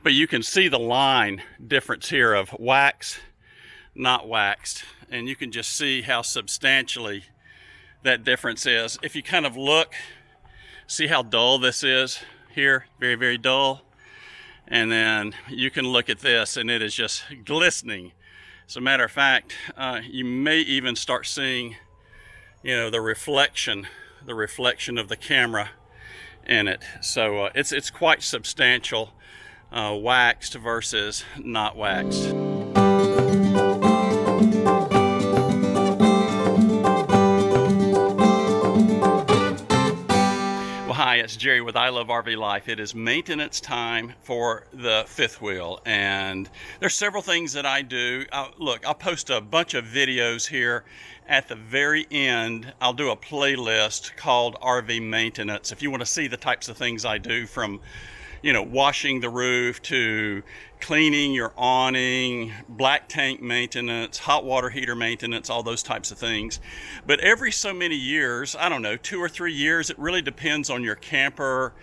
But you can see the line difference here of wax, not waxed. And you can just see how substantially that difference is. If you kind of look, see how dull this is here, very, very dull. And then you can look at this and it is just glistening. As a matter of fact, you may even start seeing, you know, the reflection of the camera in it. So it's quite substantial, waxed versus not waxed. Hi, it's Jerry with ilovervlife. It is maintenance time for the fifth wheel, and there's several things that I do. Look, I'll post a bunch of videos here. At the very end, I'll do a playlist called RV Maintenance. If you want to see the types of things I do, from washing the roof to cleaning your awning, black tank maintenance, hot water heater maintenance, all those types of things. But every so many years, I don't know, 2 or 3 years, it really depends on your camper,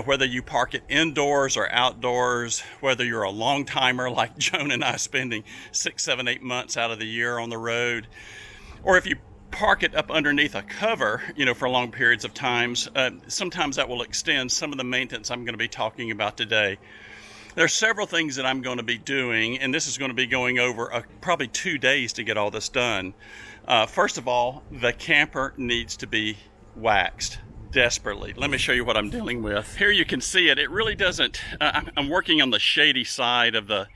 whether you park it indoors or outdoors, whether you're a long timer like Joan and I, spending 6, 7, 8 months out of the year on the road, or if you park it up underneath a cover, for long periods of times. Sometimes that will extend some of the maintenance I'm going to be talking about today. There's several things that I'm going to be doing, and this is going to be going over probably 2 days to get all this done. First of all, the camper needs to be waxed desperately. Let me show you what I'm dealing with. Here you can see it. It really doesn't, I'm working on the shady side of the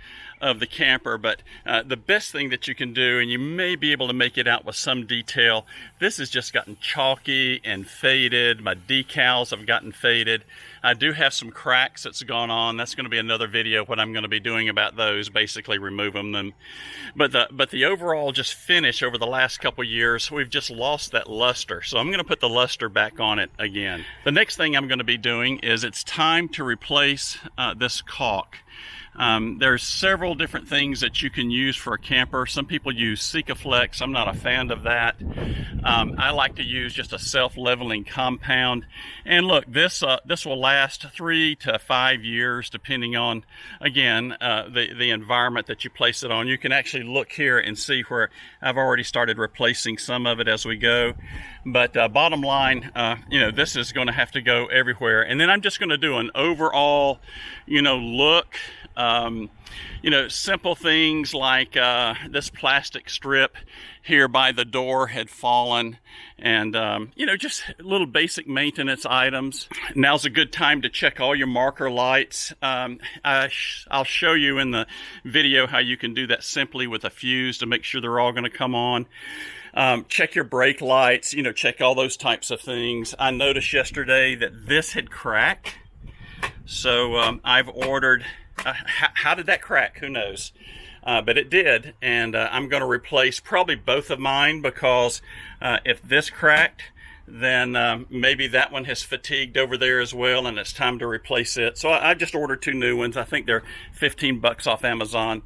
camper, but the best thing that you can do, and you may be able to make it out with some detail, this has just gotten chalky and faded. My decals have gotten faded. I do have some cracks that's gone on. That's going to be another video, what I'm going to be doing about those, basically removing them. But the overall just finish over the last couple years, we've just lost that luster. So I'm going to put the luster back on it again. The next thing I'm going to be doing is it's time to replace this caulk. There's several different things that you can use for a camper. Some people use Sikaflex. I'm not a fan of that. I like to use just a self-leveling compound. And look, this will last 3 to 5 years, depending on, again, the environment that you place it on. You can actually look here and see where I've already started replacing some of it as we go. But bottom line, this is going to have to go everywhere. And then I'm just going to do an overall, look. Simple things like this plastic strip here by the door had fallen, and just little basic maintenance items. Now's a good time to check all your marker lights. I'll show you in the video how you can do that simply with a fuse to make sure they're all going to come on. Check your brake lights, check all those types of things. I noticed yesterday that this had cracked, so I've ordered. How did that crack? Who knows? But it did, and I'm going to replace probably both of mine, because if this cracked, then maybe that one has fatigued over there as well, and it's time to replace it. So I just ordered 2 new ones. I think they're 15 bucks off Amazon.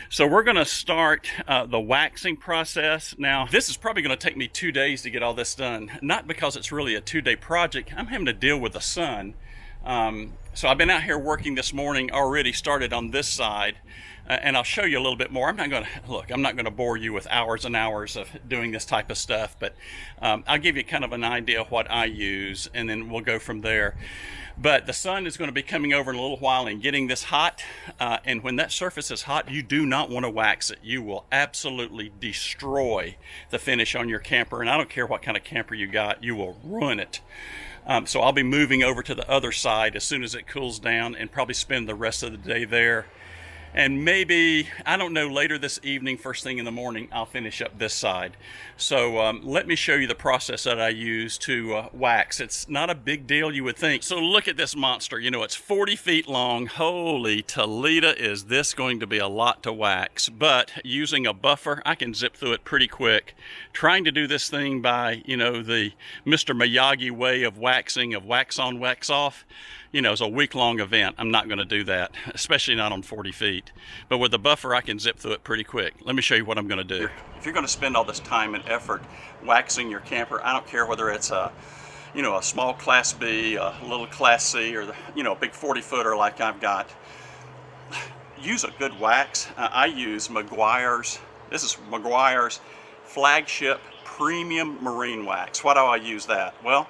So we're going to start the waxing process. Now, this is probably going to take me 2 days to get all this done, not because it's really a 2-day project. I'm having to deal with the sun. So I've been out here working this morning, already started on this side, and I'll show you a little bit more. I'm not going to bore you with hours and hours of doing this type of stuff, but I'll give you kind of an idea of what I use, and then we'll go from there. But the sun is going to be coming over in a little while and getting this hot, and when that surface is hot, you do not want to wax it. You will absolutely destroy the finish on your camper, and I don't care what kind of camper you got, you will ruin it. So I'll be moving over to the other side as soon as it cools down, and probably spend the rest of the day there. And maybe, I don't know, later this evening, first thing in the morning, I'll finish up this side. So let me show you the process that I use to wax. It's not a big deal, you would think. So look at this monster. It's 40 feet long. Holy Toledo, is this going to be a lot to wax. But using a buffer, I can zip through it pretty quick. Trying to do this thing by, the Mr. Miyagi way of waxing, of wax on, wax off, it's a week-long event. I'm not going to do that, especially not on 40 feet. But with the buffer, I can zip through it pretty quick. Let me show you what I'm going to do. If you're going to spend all this time and effort waxing your camper, I don't care whether it's a small Class B, a little Class C, or a big 40-footer like I've got. use a good wax. I use Meguiar's. This is Meguiar's flagship premium marine wax. Why do I use that? Well,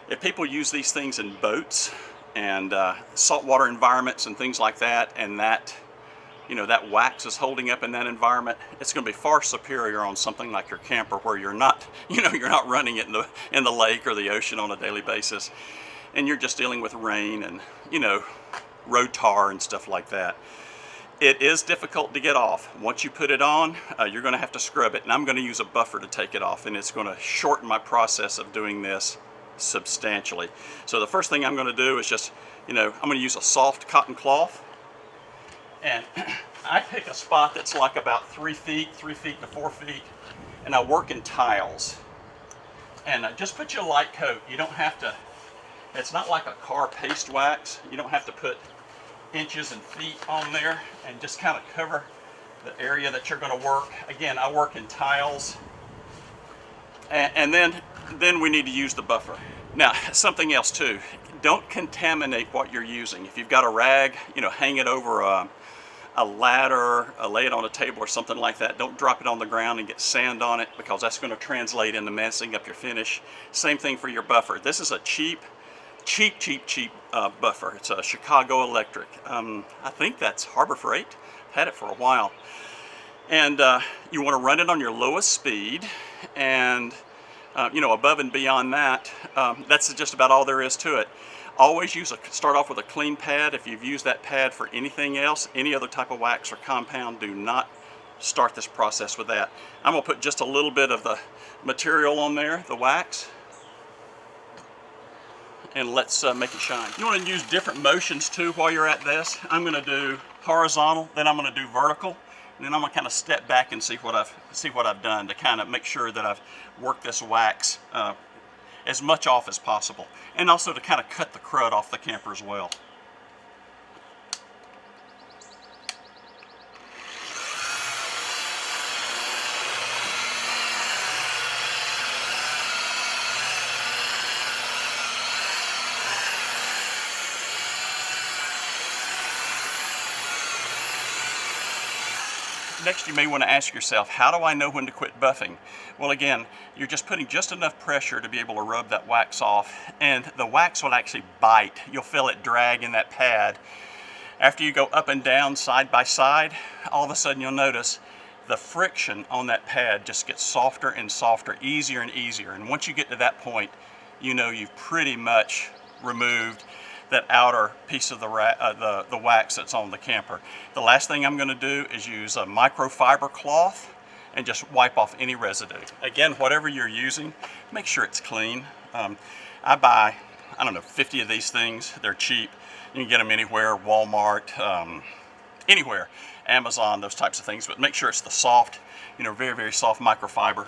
if people use these things in boats and saltwater environments and things like that, and that, you know, that wax is holding up in that environment, it's going to be far superior on something like your camper, where you're not, you know, you're not running it in the lake or the ocean on a daily basis, and you're just dealing with rain and, you know, road tar and stuff like that. It is difficult to get off. Once you put it on, you're going to have to scrub it, and I'm going to use a buffer to take it off, and it's going to shorten my process of doing this substantially. So the first thing I'm going to do is just, you know, I'm going to use a soft cotton cloth, and I pick a spot that's like about 3 feet to 4 feet, and I work in tiles. And just put your light coat. You don't have to, it's not like a car paste wax. You don't have to put inches and feet on there, and just kind of cover the area that you're going to work. Again, I work in tiles, and then we need to use the buffer. Now, something else too, don't contaminate what you're using. If you've got a rag, you know, hang it over a ladder, lay it on a table or something like that. Don't drop it on the ground and get sand on it, because that's going to translate into messing up your finish. Same thing for your buffer. This is a cheap buffer. It's a Chicago Electric. I think that's Harbor Freight. I've had it for a while. And you want to run it on your lowest speed, and you know, above and beyond that, that's just about all there is to it. Always start off with a clean pad. If you've used that pad for anything else, any other type of wax or compound, do not start this process with that. I'm going to put just a little bit of the material on there, the wax, and let's make it shine. You want to use different motions too while you're at this. I'm going to do horizontal, then I'm going to do vertical, and then I'm going to kind of step back and see what I've done to kind of make sure that I've worked this wax as much off as possible, and also to kind of cut the crud off the camper as well. Next, you may want to ask yourself, how do I know when to quit buffing? Well, again, you're just putting just enough pressure to be able to rub that wax off, and the wax will actually bite. You'll feel it drag in that pad. After you go up and down, side by side, all of a sudden you'll notice the friction on that pad just gets softer and softer, easier and easier. And once you get to that point, you know you've pretty much removed that outer piece of the wax that's on the camper. The last thing I'm going to do is use a microfiber cloth and just wipe off any residue. Again, whatever you're using, make sure it's clean. I buy, I don't know, 50 of these things. They're cheap. You can get them anywhere, Walmart, anywhere, Amazon, those types of things. But make sure it's the soft, you know, very, very soft microfiber.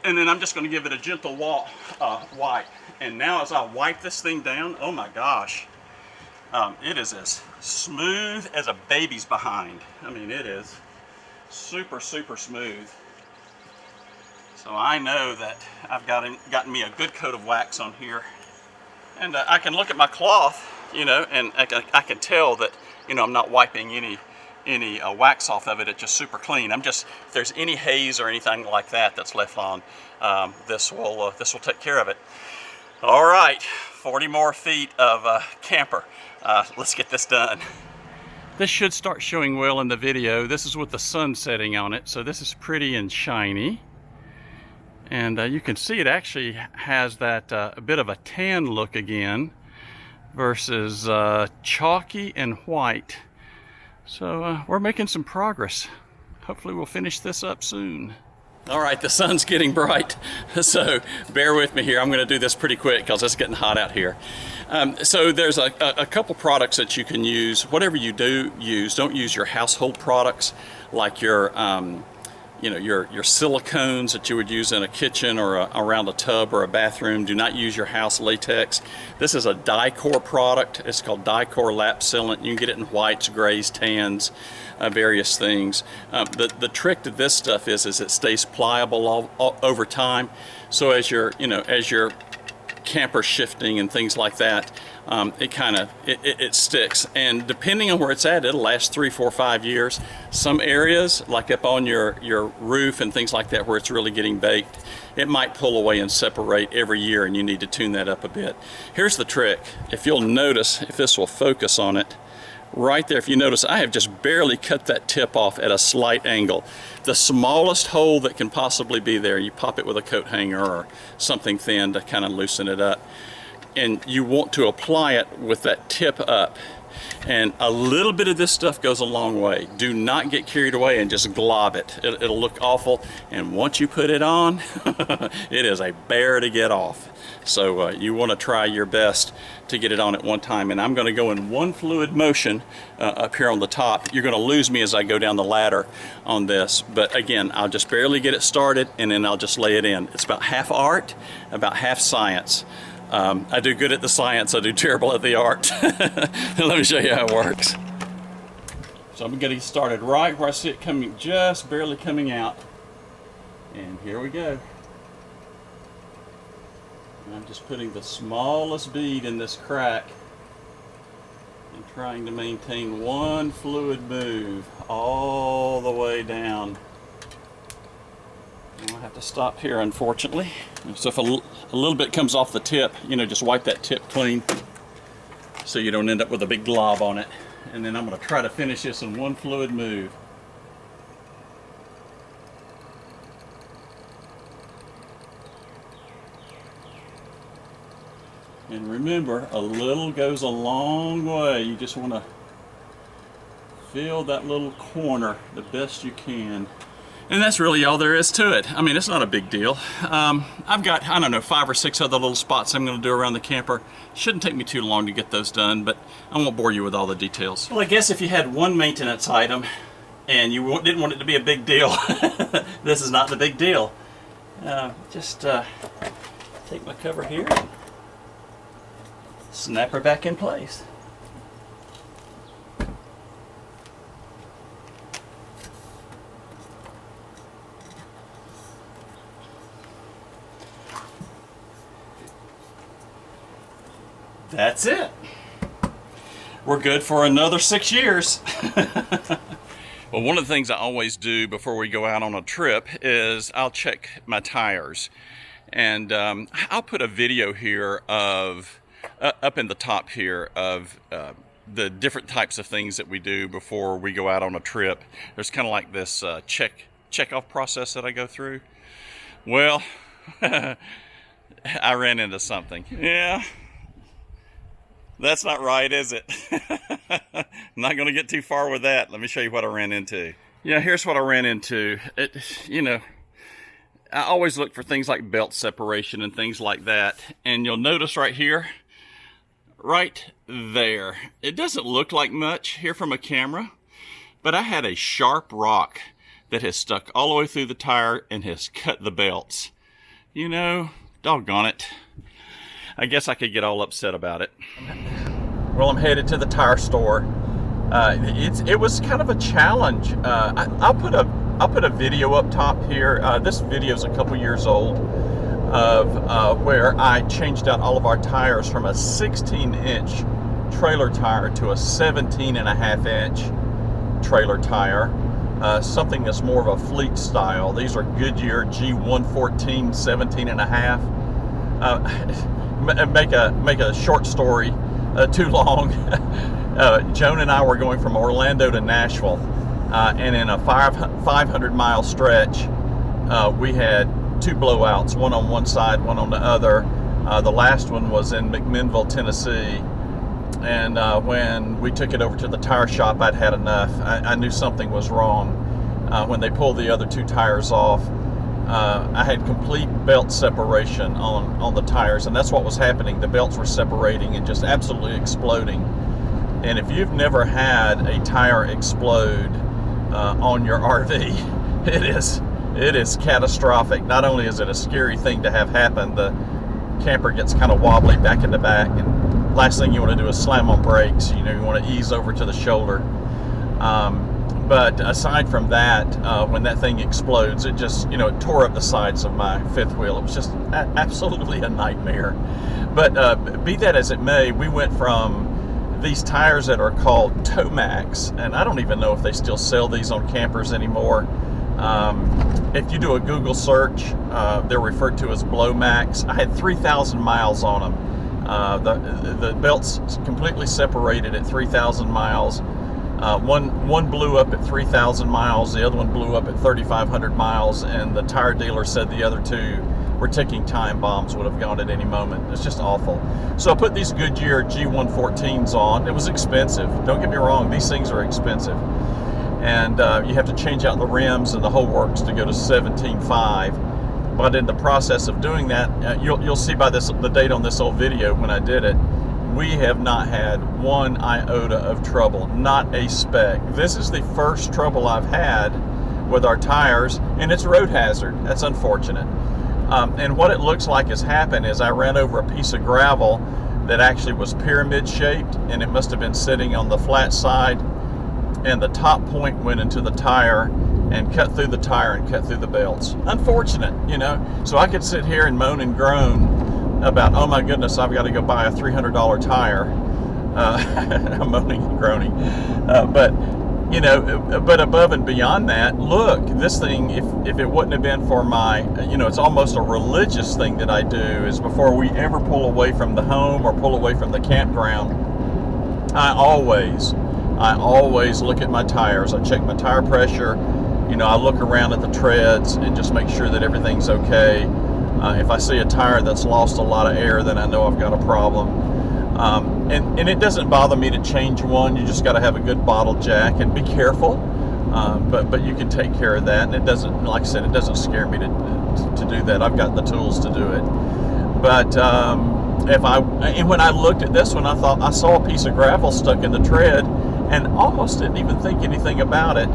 And then I'm just going to give it a gentle wipe. And now as I wipe this thing down, oh my gosh, it is as smooth as a baby's behind. I mean, it is super, super smooth. So I know that I've gotten me a good coat of wax on here. And I can look at my cloth, you know, and I can tell that, you know, I'm not wiping any wax off of it. It's just super clean. If there's any haze or anything like that that's left on, this will take care of it. All right, 40 more feet of camper. Let's get this done. This should start showing well in the video. This is with the sun setting on it, so this is pretty and shiny. And you can see it actually has that a bit of a tan look again versus chalky and white. So we're making some progress. Hopefully we'll finish this up soon. All right, the sun's getting bright, so bear with me here. I'm going to do this pretty quick because it's getting hot out here. So there's a couple products that you can use. Whatever you do use, don't use your household products like your silicones that you would use in a kitchen or around a tub or a bathroom. Do not use your house latex. This is a Dicor product. It's called Dicor Lap Sealant. You can get it in whites, grays, tans, various things. The trick to this stuff is it stays pliable over time. So as you're camper shifting and things like that, it sticks. And depending on where it's at, it'll last 3, 4, 5 years. Some areas, like up on your roof and things like that, where it's really getting baked, it might pull away and separate every year, and you need to tune that up a bit. Here's the trick. If you'll notice, if this will focus on it, right there, if you notice, I have just barely cut that tip off at a slight angle. The smallest hole that can possibly be there, you pop it with a coat hanger or something thin to kind of loosen it up. And you want to apply it with that tip up. And a little bit of this stuff goes a long way. Do not get carried away and just glob it. It'll look awful. And once you put it on, it is a bear to get off. So you want to try your best to get it on at one time. And I'm going to go in one fluid motion up here on the top. You're going to lose me as I go down the ladder on this. But again, I'll just barely get it started, and then I'll just lay it in. It's about half art, about half science. I do good at the science, I do terrible at the art. Let me show you how it works. So I'm going to get started right where I see it coming, just barely coming out. And here we go. And I'm just putting the smallest bead in this crack and trying to maintain one fluid move all the way down. I'll have to stop here, unfortunately. So if a little bit comes off the tip, just wipe that tip clean so you don't end up with a big glob on it. And then I'm going to try to finish this in one fluid move. And remember, a little goes a long way. You just want to fill that little corner the best you can. And that's really all there is to it. I mean, it's not a big deal. I've got, I don't know, 5 or 6 other little spots I'm going to do around the camper. Shouldn't take me too long to get those done, but I won't bore you with all the details. Well, I guess if you had one maintenance item and you didn't want it to be a big deal, this is not the big deal. Just take my cover here and snap her back in place. That's it. We're good for another 6 years. Well, one of the things I always do before we go out on a trip is I'll check my tires. And I'll put a video here of, up in the top here, of the different types of things that we do before we go out on a trip. There's kind of like this check-off process that I go through. Well, I ran into something. Yeah. That's not right, is it? I'm not going to get too far with that. Let me show you what I ran into. Yeah, here's what I ran into. I always look for things like belt separation and things like that. And you'll notice right here, right there, it doesn't look like much here from a camera, but I had a sharp rock that has stuck all the way through the tire and has cut the belts. Doggone it. I guess I could get all upset about it. Well, I'm headed to the tire store. It was kind of a challenge. I'll put a video up top here. This video is a couple years old of where I changed out all of our tires from a 16-inch trailer tire to a 17.5-inch trailer tire. Something that's more of a fleet style. These are Goodyear G114 17.5. Make a short story too long. Joan and I were going from Orlando to Nashville, and in a 500-mile stretch, we had 2 blowouts, one on one side, one on the other. The last one was in McMinnville, Tennessee, and when we took it over to the tire shop, I'd had enough. I knew something was wrong. When they pulled the other 2 tires off, I had complete belt separation on the tires, and that's what was happening. The belts were separating and just absolutely exploding. And if you've never had a tire explode on your RV, it is catastrophic. Not only is it a scary thing to have happen, the camper gets kind of wobbly back in the back, and last thing you want to do is slam on brakes. You want to ease over to the shoulder. But aside from that, when that thing explodes, it just, you know, it tore up the sides of my fifth wheel. It was just absolutely a nightmare. But be that as it may, we went from these tires that are called Tomax, and I don't even know if they still sell these on campers anymore. If you do a Google search, they're referred to as Blowmax. I had 3,000 miles on them. The belts completely separated at 3,000 miles. One blew up at 3,000 miles, the other one blew up at 3,500 miles, and the tire dealer said the other two were ticking time bombs, would have gone at any moment. It's just awful. So I put these Goodyear G114s on. It was expensive. Don't get me wrong, these things are expensive. And you have to change out the rims and the whole works to go to 17.5. But in the process of doing that, you'll see by the date on this old video when I did it, we have not had one iota of trouble, not a speck. This is the first trouble I've had with our tires, and it's road hazard. That's unfortunate. And what it looks like has happened is I ran over a piece of gravel that actually was pyramid shaped, and it must have been sitting on the flat side, and the top point went into the tire and cut through the tire and cut through the belts. Unfortunate, you know. So I could sit here and moan and groan about, oh my goodness, I've got to go buy a $300 tire. I'm moaning and groaning. But you know, but above and beyond that, look, this thing, if it wouldn't have been for my, you know, it's almost a religious thing that I do, is before we ever pull away from the home or pull away from the campground, I always look at my tires. I check my tire pressure. You know, I look around at the treads and just make sure that everything's okay. If I see a tire that's lost a lot of air, then I know I've got a problem. And it doesn't bother me to change one. You just got to have a good bottle jack and be careful. But you can take care of that, and it doesn't, like I said, it doesn't scare me to do that. I've got the tools to do it. But when I looked at this one, I thought I saw a piece of gravel stuck in the tread, and almost didn't even think anything about it.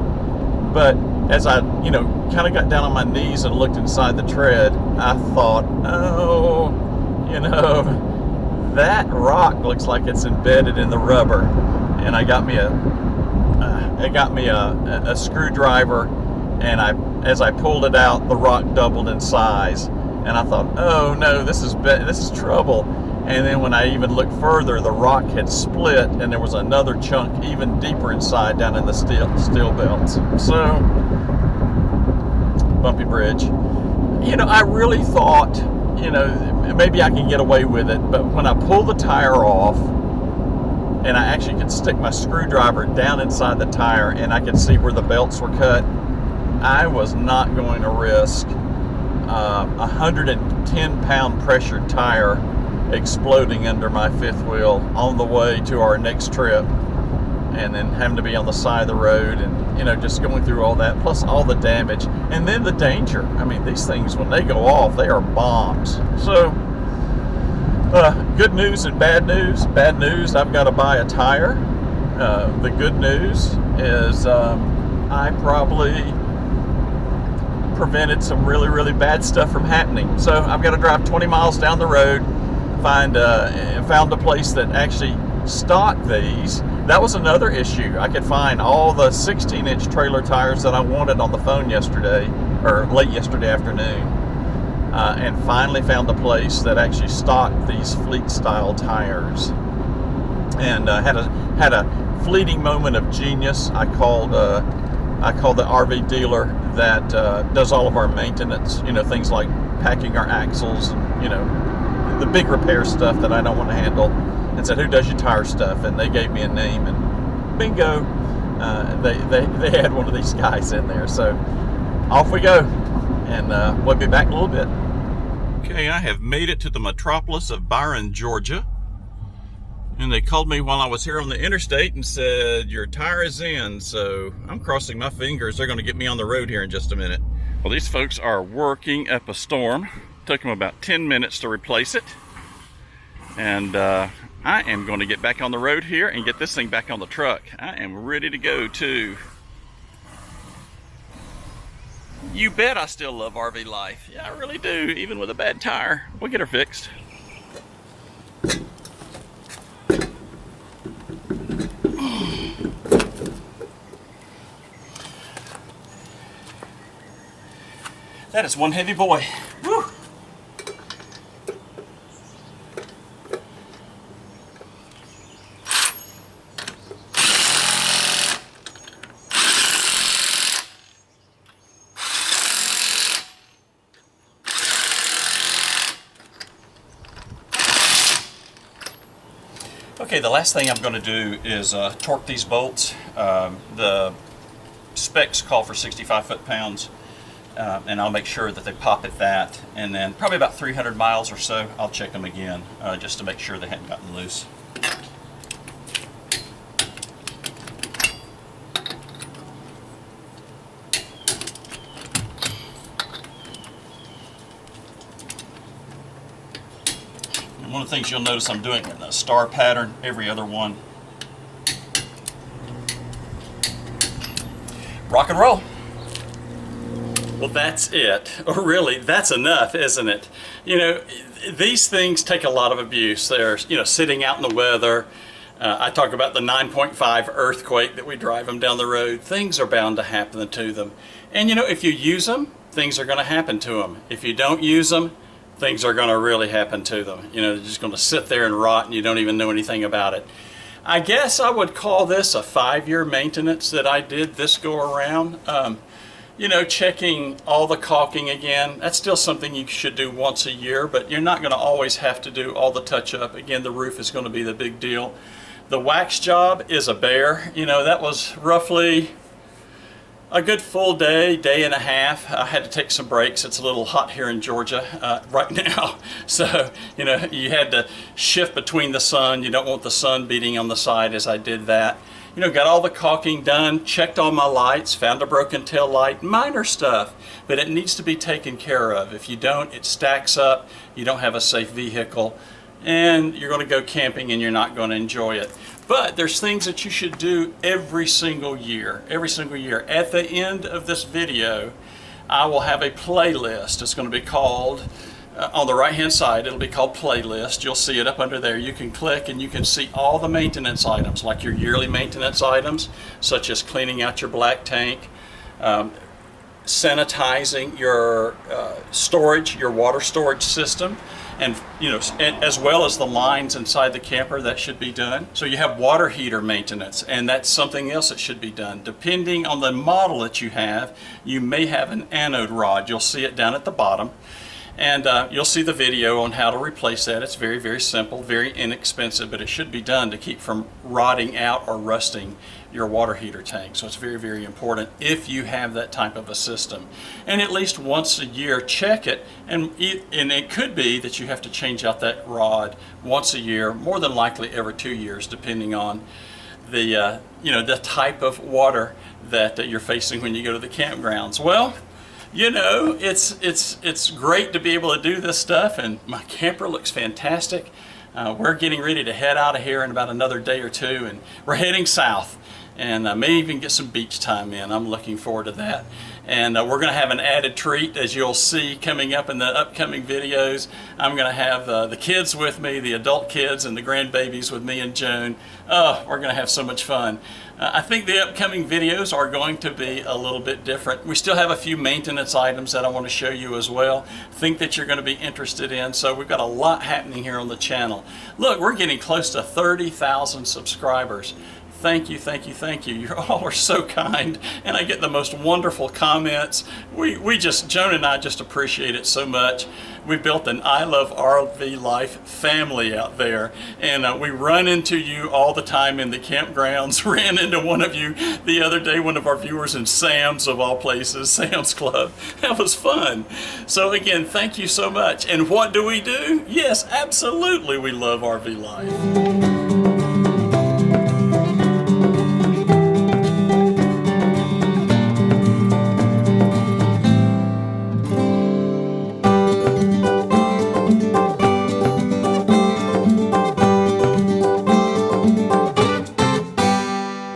But as I, you know, kind of got down on my knees and looked inside the tread, I thought, oh, you know, that rock looks like it's embedded in the rubber. And I got me a screwdriver, and as I pulled it out, the rock doubled in size. And I thought, oh no, this is trouble. And then when I even looked further, the rock had split, and there was another chunk even deeper inside down in the steel belts. So, bumpy bridge. You know, I really thought, you know, maybe I can get away with it, but when I pulled the tire off, and I actually could stick my screwdriver down inside the tire, and I could see where the belts were cut, I was not going to risk a 110-pound pressured tire exploding under my fifth wheel on the way to our next trip, and then having to be on the side of the road, and, you know, just going through all that, plus all the damage, and then the danger. I mean, these things, when they go off, they are bombs. So, good news and bad news. Bad news, I've got to buy a tire. The good news is I probably prevented some really, really bad stuff from happening. So I've got to drive 20 miles down the road, found a place that actually stocked these. That was another issue. I could find all the 16-inch trailer tires that I wanted on the phone yesterday, or late yesterday afternoon, and finally found a place that actually stocked these fleet-style tires. And had a fleeting moment of genius. I called the RV dealer that does all of our maintenance. You know, things like packing our axles, and, you know, the big repair stuff that I don't want to handle, and said, who does your tire stuff? And they gave me a name, and bingo, they had one of these guys in there. So off we go, and we'll be back in a little bit. Okay, I have made it to the metropolis of Byron, Georgia, and they called me while I was here on the interstate and said, your tire is in. So I'm crossing my fingers they're going to get me on the road here in just a minute. Well, these folks are working up a storm. Took them about 10 minutes to replace it, and I am going to get back on the road here and get this thing back on the truck. I am ready to go too. You bet I still love RV life. Yeah, I really do, even with a bad tire. We'll get her fixed. That is one heavy boy. Woo! Okay, the last thing I'm going to do is torque these bolts. The specs call for 65 foot-pounds, and I'll make sure that they pop at that. And then probably about 300 miles or so, I'll check them again just to make sure they hadn't gotten loose. One of the things you'll notice I'm doing in a star pattern every other one. Rock and roll. Well, that's it. Or really, that's enough, isn't it? You know, these things take a lot of abuse. They're, you know, sitting out in the weather. I talk about the 9.5 earthquake that we drive them down the road. Things are bound to happen to them. And you know, if you use them, things are going to happen to them. If you don't use them, things are going to really happen to them. You know, they're just going to sit there and rot and you don't even know anything about it. I guess I would call this a 5-year maintenance that I did this go around. You know, checking all the caulking again, that's still something you should do once a year, but you're not going to always have to do all the touch-up. Again, the roof is going to be the big deal. The wax job is a bear. You know, that was roughly a good full day, day and a half. I had to take some breaks. It's a little hot here in Georgia right now. So, you know, you had to shift between the sun. You don't want the sun beating on the side as I did that. You know, got all the caulking done, checked all my lights, found a broken tail light, minor stuff, but it needs to be taken care of. If you don't, it stacks up, you don't have a safe vehicle, and you're going to go camping and you're not going to enjoy it. But there's things that you should do every single year, every single year. At the end of this video, I will have a playlist. It's going to be called, on the right hand side, it'll be called playlist. You'll see it up under there. You can click and you can see all the maintenance items, like your yearly maintenance items, such as cleaning out your black tank, sanitizing your storage, your water storage system, and you know, as well as the lines inside the camper that should be done. So you have water heater maintenance, and that's something else that should be done. Depending on the model that you have, you may have an anode rod. You'll see it down at the bottom. And you'll see the video on how to replace that. It's very, very simple, very inexpensive, but it should be done to keep from rotting out or rusting your water heater tank. So it's very, very important if you have that type of a system. And at least once a year, check it. And it could be that you have to change out that rod once a year, more than likely every 2 years, depending on the, you know, the type of water that you're facing when you go to the campgrounds. Well, you know, it's great to be able to do this stuff, and my camper looks fantastic. We're getting ready to head out of here in about another day or two, and we're heading south, and may even get some beach time in. I'm looking forward to that. And we're going to have an added treat, as you'll see coming up in the upcoming videos. I'm going to have the kids with me, the adult kids and the grandbabies with me and Joan. Oh, we're going to have so much fun. I think the upcoming videos are going to be a little bit different. We still have a few maintenance items that I want to show you as well. Think that you're going to be interested in. So we've got a lot happening here on the channel. Look, we're getting close to 30,000 subscribers. Thank you, thank you, thank you. You all are so kind, and I get the most wonderful comments. Joan and I just appreciate it so much. We built an I Love RV Life family out there, and we run into you all the time in the campgrounds. Ran into one of you the other day, one of our viewers in Sam's, of all places, Sam's Club. That was fun. So again, thank you so much. And what do? Yes, absolutely, we love RV life.